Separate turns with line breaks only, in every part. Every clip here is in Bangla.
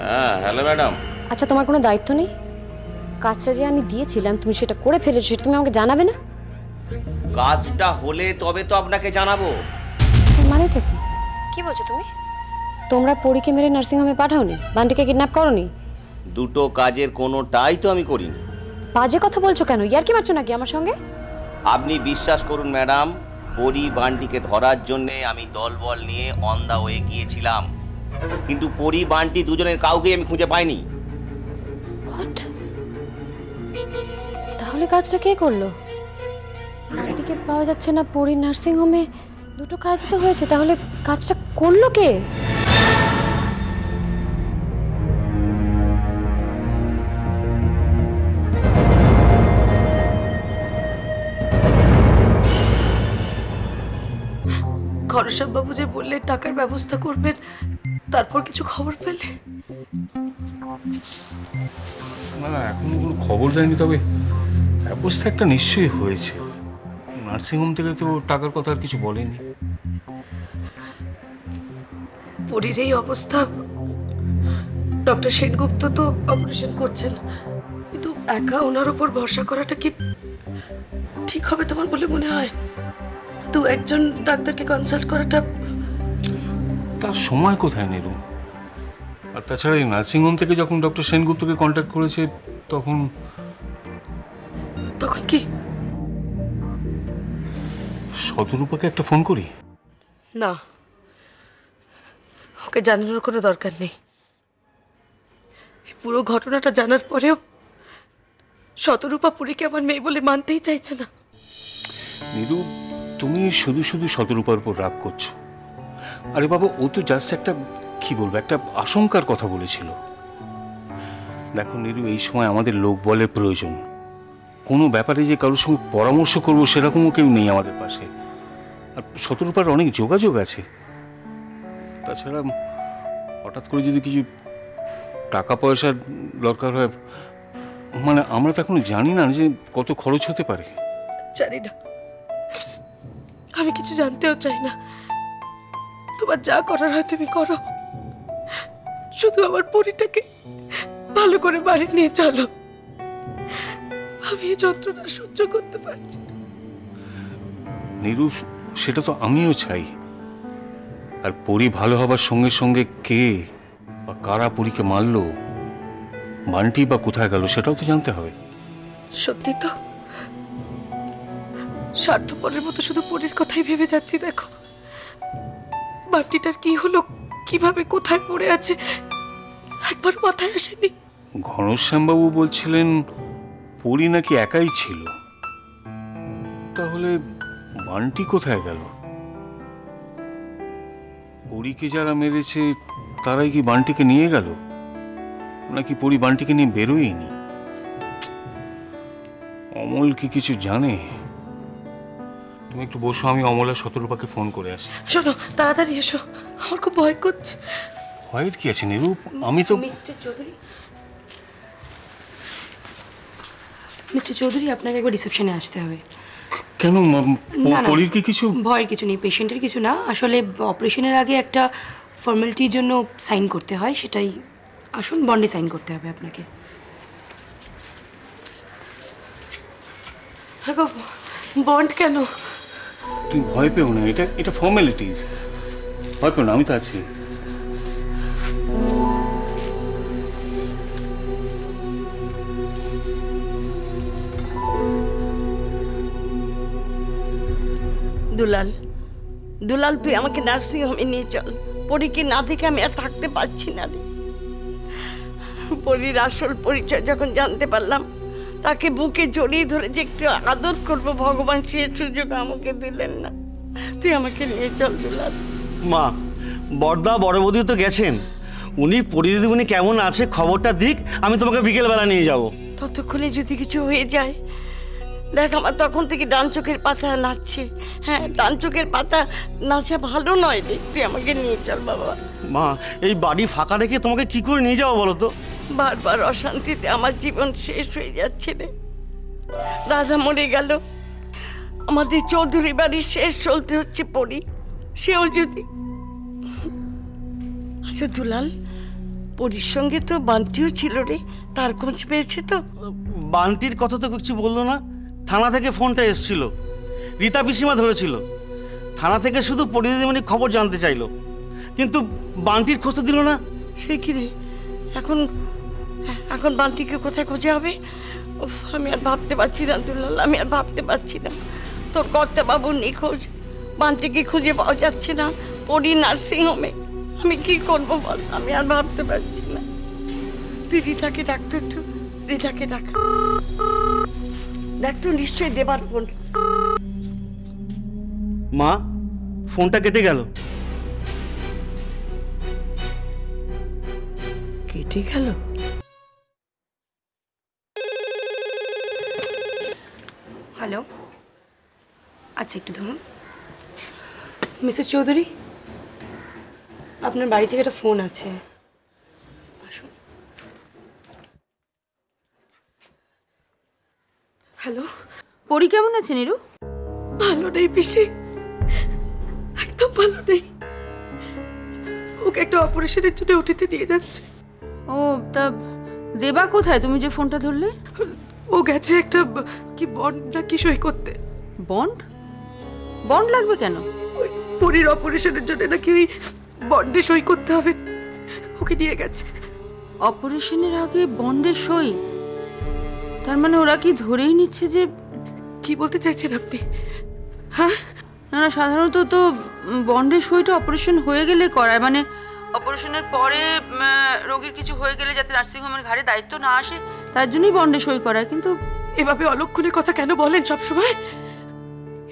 হ্যাঁ হ্যালো ম্যাডাম।
আচ্ছা, তোমার কোনো দায়িত্ব নেই? কাজটা যে আমি দিয়েছিলাম তুমি সেটা করে ফেলেছো, সেটা তুমি আমাকে জানাবে না?
কাজটা হলে তবে তো আপনাকে জানাবো।
মানেটা কি? কি বলছো তুমি? তোমরা পরীকে মেরে নার্সিংহোমে পাঠাওনি, বান্টিকে কিডন্যাপ করোনি?
দুটো কাজের কোনোটাই তো আমি করিনি।
বাজে কথা বলছো কেন? ইয়ার কি মারছো নাকি আমার সঙ্গে?
আপনি বিশ্বাস করুন ম্যাডাম, পরি বান্টিকে ধরার জন্যে আমি দলবল নিয়ে অন দা ওয়ে গিয়েছিলাম, কিন্তু পরি বান্টি দুজনের কাউকেই আমি খুঁজে পাইনি।
হোয়াট? তাহলে কাজটা কে করলো? বান্টিকে পাওয়া যাচ্ছে না, পরি নার্সিংহোমে, দুটো কাজ তো হয়েছে, তাহলে কাজটা করলো কে?
ঘনশ্যাম বাবু যে বললে টাকার ব্যবস্থা করবেন, তারপর কিছু খবর পেলে?
না না, এখনো কোনো খবর দেয়নি, তবে ব্যবস্থা একটা নিশ্চয়ই হয়েছে। নার্সিংহোম থেকে তো টাকার কথা আর কিছু বলেনি।
পরীর এই অবস্থা, ডক্টর সেনগুপ্ত তো অপারেশন করছেন, কিন্তু একা ওনার উপর ভরসা করাটা কি ঠিক হবে তোমার বলে মনে হয়? তো একজন ডাক্তারকে কনসাল্ট করাটা
তার সময় কোথায় নিল? আর তাছাড়া এই নার্সিংহোম থেকে যখন ডক্টর সেনগুপ্তকে কন্ট্যাক্ট করেছে তখন
তখন কি?
শতরূপাকে একটা ফোন করি?
না, ওকে জানানোর কোনো দরকার নেই। পুরো ঘটনাটা জানার পরেও শতরূপা পুরীকে আমার মেয়ে বলে মানতেই চাইছে না।
নীরু, তুমি শুধু শুধু শতরূপার উপর রাগ করছো। আরে বাবা, ও তো জাস্ট একটা, কি বলবো, একটা আশঙ্কার কথা বলেছিল। দেখো নীরু, এই সময় আমাদের লোক বলের প্রয়োজন। কোনো ব্যাপারে যে কারোর সঙ্গে পরামর্শ করবো সেরকমও কেউ নেই আমাদের পাশে। আর শতরূপার অনেক যোগাযোগ আছে। তাছাড়া হঠাৎ করে যদি কিছু টাকা পয়সার দরকার হয়, মানে আমরা তো এখনো জানি না যে কত খরচ হতে পারে।
জানি না, আমি কিছু জানতেও চাই না। তোমার যা করার হয় তুমি করো, শুধু আমার পরীটাকে ভালো করে বাড়ি নিয়ে চলো। আমি এই যন্ত্রণা সহ্য করতে পারছি না।
নীরু, সেটা তো আমিও চাই। আর পরি ভালো হবার সঙ্গে সঙ্গে কে বা কারা পরীকে মারলো, বান্টি বা কোথায় গেল, সেটাও তো জানতে হবে।
সত্যি তো, স্বার্থপরের মতো শুধু পরীর কথাই ভেবে যাচ্ছি। দেখো বান্টিটার কি হলো, কিভাবে কোথায় পড়ে আছে, একবার মাথায় আসেনি।
ঘনশ্যামবাবু বলছিলেন পরি নাকি একাই ছিল। তাহলে বান্টি কোথায় গেল? পরীকে যারা মেরেছে তারাই কি বান্টিকে নিয়ে গেল, নাকি পরি বান্টিকে নিয়ে বেরোয়নি? অমল কি কিছু জানে? তুমি একটু বসো, আমি অমল আর শতরূপাকে ফোন করে আসি।
শোনো, তাড়াতাড়ি এসো, আমার খুব ভয় করছে।
ভয়ের কি আছে নীরু? আমি তো
মিস্টার চৌধুরী, আপনাকে একবার রিসেপশনে আসতে হবে।
কেন? পরীর কি কিছু?
ভয়ের কিছু নেই, পেশেন্টের কিছু না। আসলে অপারেশনের আগে একটা ফর্মালিটির জন্য সাইন করতে হয়, সেটাই। আসুন, বন্ডে সাইন করতে হবে আপনাকে। বন্ড কেন?
তুমি ভয় পেও না, এটা ফর্মালিটিজ। ভয় পেও না, আমি তো আছি।
দুলাল, দুলাল, তুই আমাকে নার্সিং হোমে নিয়ে চল। পরীকে না দেখে আমি আর থাকতে পারছি না রে। পরীর আসল পরিচয় যখন জানতে পারলাম, তাকে বুকে জড়িয়ে ধরে যে একটু আদর করবো, ভগবান সে সুযোগ আমাকে দিলেন না। তুই আমাকে নিয়ে চল দুলাল।
মা, বড়দা বড় বৌদি তো গেছেন, উনি পরিদিদিমণি কেমন আছে খবরটা দিক, আমি তোমাকে বিকেলবেলা নিয়ে যাব।
ততক্ষণে যদি কিছু হয়ে যায়, দেখ আমার তখন থেকে ডান চোখের পাতা নাচছে। হ্যাঁ, ডান চোখের পাতা নাচা ভালো নয় রে, তুই আমাকে নিয়ে চল বাবা।
মা, এই বাড়ি ফাঁকা রেখে তোমাকে কি করে নিয়ে যাবো বলো তো?
বারবার অশান্তিতে আমার জীবন শেষ হয়ে যাচ্ছে রে। রাজা মরে গেল, আমাদের চৌধুরী বাড়ির শেষ চলতে হচ্ছে পরি, সেও যদি। আচ্ছা দুলাল, পরীর সঙ্গে তো বান্টিও ছিল রে, তার খোঁজ পেয়েছে তো?
বান্টির কথা তো কিছু বললো না। থানা থেকে ফোনটা এসেছিল, রীতা পিসিমা ধরেছিল। থানা থেকে শুধু পরিদিদিমণি খবর জানতে চাইলো, কিন্তু বান্টির খোঁজ তো দিল না।
সে কি রে, এখন এখন বান্টিকে কোথায় খোঁজা হবে? উফ, আমি আর ভাবতে পারছি না দুলাল, আমি আর ভাবতে পারছি না। তোর কর্তা বাবুর নিখোঁজ, বান্টিকে খুঁজে পাওয়া যাচ্ছে না পরি নার্সিংহোমে। আমি কি করবো বল, আমি আর ভাবতে পারছি না। তুই রীতাকে ডাকতো একটু, রীতাকে ডাক। দেখ তো, নিশ্চয়ই দেবার ফোন।
মা, ফোনটা কেটে গেল।
কেটে গেল?
হ্যালো, আচ্ছা একটু ধরুন। মিসেস চৌধুরী, আপনার বাড়ি থেকে একটা ফোন আছে, আসুন।
হ্যালো।
পরি কেমন আছে নিরু?
ভালো নেই পিসি, একদম ভালো নেই। ওকে একটা অপারেশনের জন্য ওটিতে নিয়ে যাচ্ছে।
ও তা দেবা কোথায়, তুমি যে ফোনটা ধরলে?
ও গেছে একটা কি বন্ড না কি সই করতে।
বন্ড? বন্ড লাগবে কেন?
ওই পরীর অপারেশনের জন্য নাকি ওই বন্ডে সই করতে হবে, ওকে নিয়ে গেছে।
অপারেশনের আগে বন্ডে সই? তার মানে ওরা কি ধরেই নিচ্ছে যে...
কি বলতে চাইছেন আপনি? হ্যাঁ
না না, সাধারণত তো বন্ডের সইটা অপারেশন হয়ে গেলে করায়, মানে অপারেশনের পরে রোগীর কিছু হয়ে গেলে যাতে নার্সিংহোমের ঘাড়ে দায়িত্ব না আসে তার জন্যই বন্ডে সই করায়। কিন্তু
এভাবে অলক্ষণের কথা কেন বলেন সবসময়?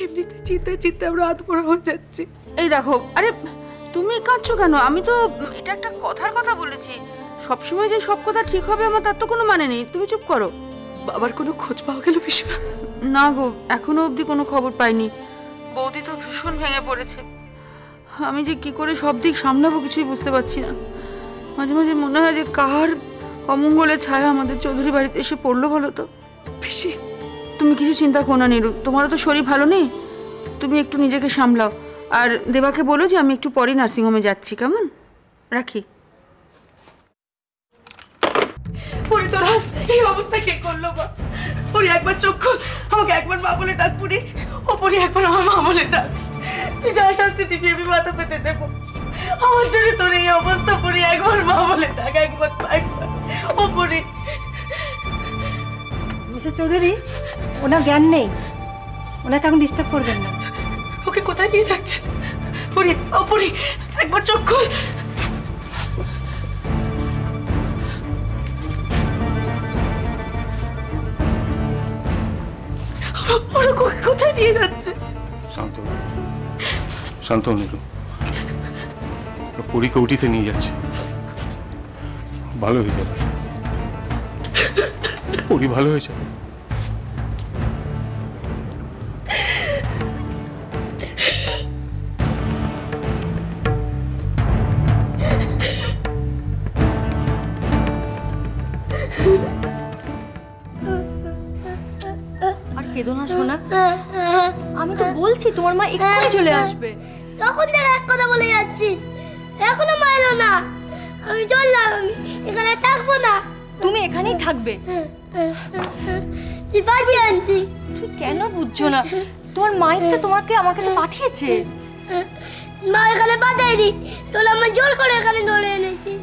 এমনিতে চিন্তায় চিন্তায় আমরা আধমরা হয়ে যাচ্ছি।
এই দেখো, আরে তুমি কাঁদছো কেন? আমি তো এটা একটা কথার কথা বলেছি। সবসময় যে সব কথা ঠিক হবে আমার তার তো কোনো মানে নেই। তুমি চুপ করো।
বাবার কোনো খোঁজ পাওয়া গেল পিসিমা?
না গো, এখনো অবধি কোনো খবর পাইনি। বৌদি তো ভীষণ ভেঙে পড়েছে। আমি যে কি করে সব দিক সামলাবো কিছুই বুঝতে পারছি না। মাঝে মাঝে মনে হয় যে কার অমঙ্গলের ছায়া আমাদের চৌধুরী বাড়িতে এসে পড়লো বলো তো।
পিসি,
তুমি কিছু চিন্তা করো না নিরু, তোমারও তো শরীর ভালো নেই, তুমি একটু নিজেকে সামলাও। আর দেবাকে বলো যে আমি একটু পরে নার্সিংহোমে যাচ্ছি, কেমন? রাখি।
পরি তোর এই অবস্থা কে করলো বা? পরি একবার চোখ খোল, আমাকে একবার মা বলে ডাক। পরি, ও পরি একবার আমার মা বলে ডাক। তুই যা শাস্তি দিবি আমি মাথা পেতে দেবো। আমার জন্য তোর এই অবস্থা। পরি একবার মা বলে ডাক, একবার একবার। ও পরি।
মিসেস চৌধুরী, ওনার জ্ঞান নেই, ওনাকে এখন ডিস্টার্ব করবেন না।
ওকে কোথায় নিয়ে যাচ্ছেন? পরি, ও পরি একবার চোখ খোল। ওরা কোথায় নিয়ে যাচ্ছে?
শান্ত শান্ত নিরু, পরীকে উঠিতে নিয়ে যাচ্ছে, ভালো হয়ে যাবে। পরি ভালো হয়ে যাবে।
আর কেঁদো না সোনা, আমি তো বলছি তোমার মা এক্ষুনি চলে আসবে।
তখন থেকে এক কথা বলে যাচ্ছিস, এখনো মা এলো না। আমি চললাম, আমি এখানে থাকবো না।
তুমি এখানেই থাকবে।
তুই বাজি আনতি।
তুই কেন বুঝছো না? তোমার মাই তো তোমাকে আমার কাছে পাঠিয়েছে।
মা এখানে পাঠায়নি, তোরা আমার জোর করে এখানে ধরে এনেছিস।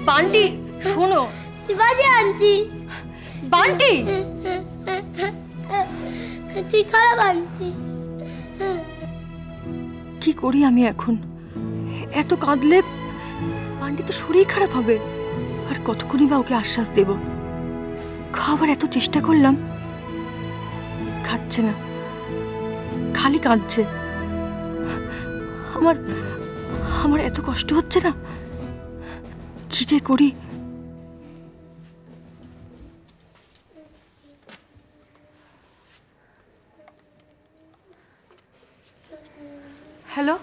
বান্টি শোনো,
তুই বাজি আনতিস।
বান্টি
তুই খারাপ আনতিস।
কি করি আমি এখন? এত কাঁদলে বান্টি তো শরীর খারাপ হবে। আর কতক্ষণই বা ওকে আশ্বাস দেব? খাবার এত চেষ্টা করলাম, খাচ্ছে না, খালি কাঁদছে। আমার আমার এত কষ্ট হচ্ছে না, কি যে করি। হ্যালো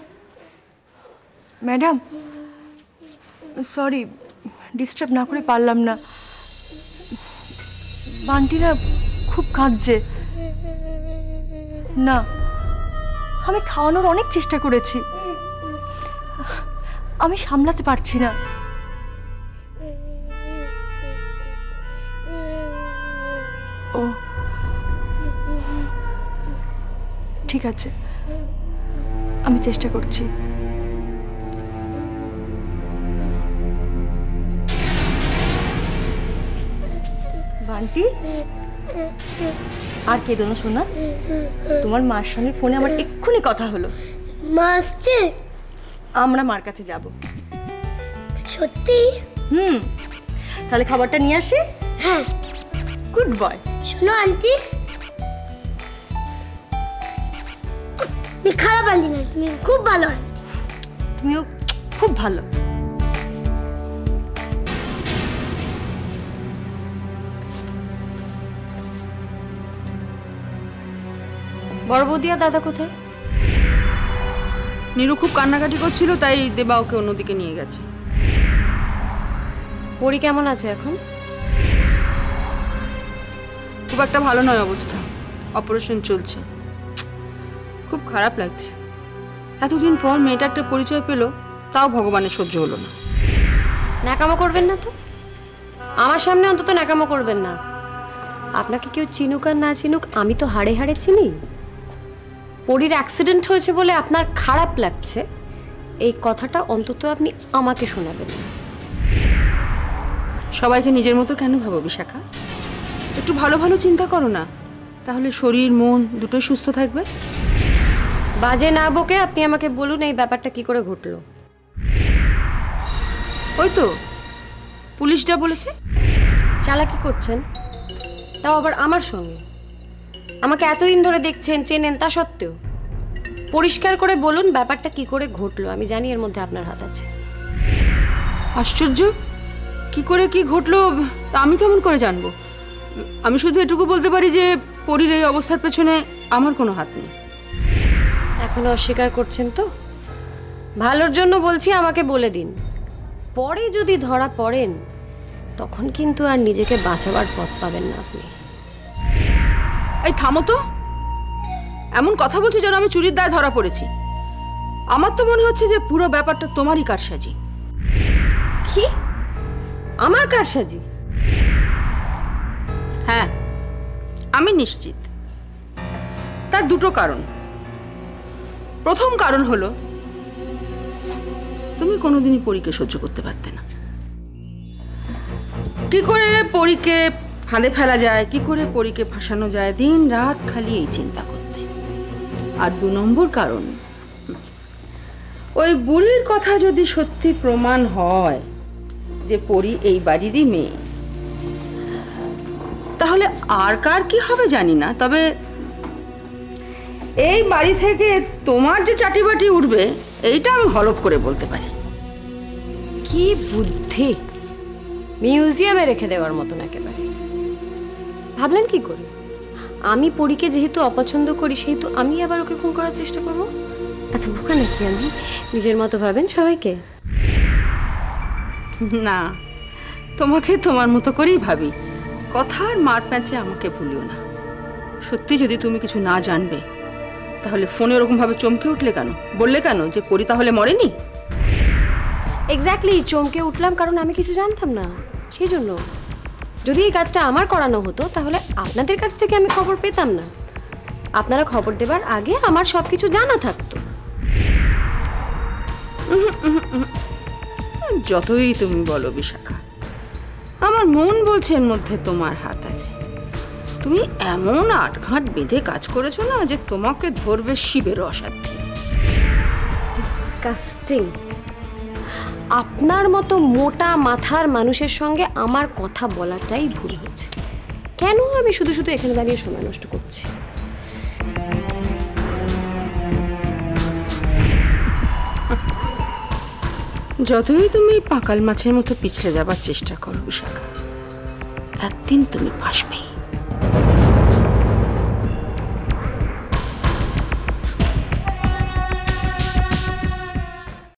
ম্যাডাম, সরি ডিস্টার্ব না করে পারলাম না। বান্টিরা খুব কাঁদছে। না, আমি খাওয়ানোর অনেক চেষ্টা করেছি, আমি সামলাতে পারছি না। ঠিক আছে, আমি চেষ্টা করছি। বান্টি, আর কেঁদো না সোনা। তোমার মার সঙ্গে ফোনে আমার এক্ষুনি কথা হলো।
মা আসছে?
আমরা মার কাছে যাব।
সত্যি?
তাহলে খাবারটা নিয়ে আসি।
হ্যাঁ।
Good boy.
শোনো আন্টি, তুমি খারাপ আন্টি না, তুমি খুব ভালো আন্টি।
তুমিও খুব ভালো।
বড় বৌদি আর দাদা কোথায়?
নীরু খুব কান্নাকাটি করছিল, তাই দেবা ওকে অন্যদিকে নিয়ে গেছে।
পরি কেমন আছে এখন?
খুব একটা ভালো নয় অবস্থা, অপারেশন চলছে। খুব খারাপ লাগছে, এতদিন পর মেয়েটা একটা পরিচয় পেল, তাও ভগবানের সহ্য হলো না।
ন্যাকামো করবেন না তো, আমার সামনে অন্তত ন্যাকামো করবেন না। আপনাকে কেউ চিনুক আর না চিনুক, আমি তো হাড়ে হাড়ে চিনি। পরির অ্যাক্সিডেন্ট হয়েছে বলে আপনার খারাপ লাগছে, এই কথাটা অন্তত আপনি আমাকে শোনাবেন না।
সবাইকে নিজের মতো কেন ভাবো বিশাখা? একটু ভালো ভালো চিন্তা করো না, তাহলে শরীর মন দুটোই সুস্থ থাকবে।
বাজে না বকে আপনি আমাকে বলুন এই ব্যাপারটা কি করে ঘটলো।
ওই তো পুলিশ যা বলেছে।
চালাকি করছেন, তাও আবার আমার সঙ্গে। আমাকে এতদিন ধরে দেখছেন, চেনেন, তা সত্ত্বেও পরিষ্কার করে বলুন ব্যাপারটা কি করে ঘটলো। আমি জানি এর মধ্যে আপনার হাত আছে।
আশ্চর্য, কি করে কি ঘটলো তা আমি কেমন করে জানবো? আমি শুধু এটুকু বলতে পারি যে পরীর এই অবস্থার পেছনে আমার কোনো হাত নেই।
এখনো অস্বীকার করছেন তো? ভালোর জন্য বলছি, আমাকে বলে দিন। পরে যদি ধরা পড়েন তখন কিন্তু আর নিজেকে বাঁচাবার পথ পাবেন না আপনি।
এই থামো তো, এমন কথা বলছো যেন আমি চুরির দায়ে ধরা পড়েছি। আমার তো মনে হচ্ছে যে পুরো ব্যাপারটা তোমারই কারসাজি।
কি? আমার কারসাজি?
হ্যাঁ, আমি নিশ্চিত। তার দুটো কারণ। প্রথম কারণ হলো তুমি কোনোদিনই পরীকে সহ্য করতে পারতে না। কি করে পরীকে ফাঁদে ফেলা যায়, কি করে পরীকে ফাঁসানো যায়, দিন রাত খালি এই চিন্তা করতে। আর 2 নম্বর কারণ, ওই বুড়ির কথা যদি সত্যি প্রমাণ হয় যে পরী এই বাড়িরই মেয়ে, তাহলে আর কার কি হবে জানি না, তবে এই বাড়ি থেকে তোমার যে চাটিবাটি উঠবে এইটা আমি হলফ করে বলতে পারি।
কি বুদ্ধি! মিউজিয়ামে রেখে দেওয়ার মতন একেবারে। ভাবলেন কি করে? আমি পরীকে যেহেতু অপছন্দ করি, সেহেতু আমি আবার ওকে খুন করার চেষ্টা করব? এত বোকা নাকি আমি? নিজের মতো ভাবেন সবাইকে।
না, তোমাকে তোমার মতো করেই ভাবি। কথার মার প্যাঁচে আমাকে ভুলিও না। সত্যি যদি তুমি কিছু না জানবে তাহলে ফোনে ওরকম ভাবে চমকে উঠলে কেন? বললে কেন যে পরী তাহলে মরেনি?
এক্স্যাক্টলি, চমকে উঠলাম কারণ আমি কিছু জানতাম না, সেই জন্য। যদি এই কাজটা আমার করানো হতো তাহলে আপনাদের কাছ থেকে আমি খবর পেতাম না। আপনারা খবর দেবার আগে আমার সব কিছু জানা থাকতো।
যতই তুমি বলো বিশাখা, আমার মন বলছে এর মধ্যে তোমার হাত আছে। তুমি এমন আটঘাট বেঁধে কাজ করেছো না যে তোমাকে ধরবে শিবের অসাধ্যে।
ডিসকাস্টিং! আপনার মতো মোটা মাথার মানুষের সঙ্গে আমার কথা বলাটাই ভুল হয়েছে। কেন আমি শুধু শুধু এখানে দাঁড়িয়ে সময় নষ্ট করছি?
যতই তুমি পাকাল মাছের মতো পিছলে যাবার চেষ্টা করো বিশাখা, একদিন তুমি ফাঁসবেই।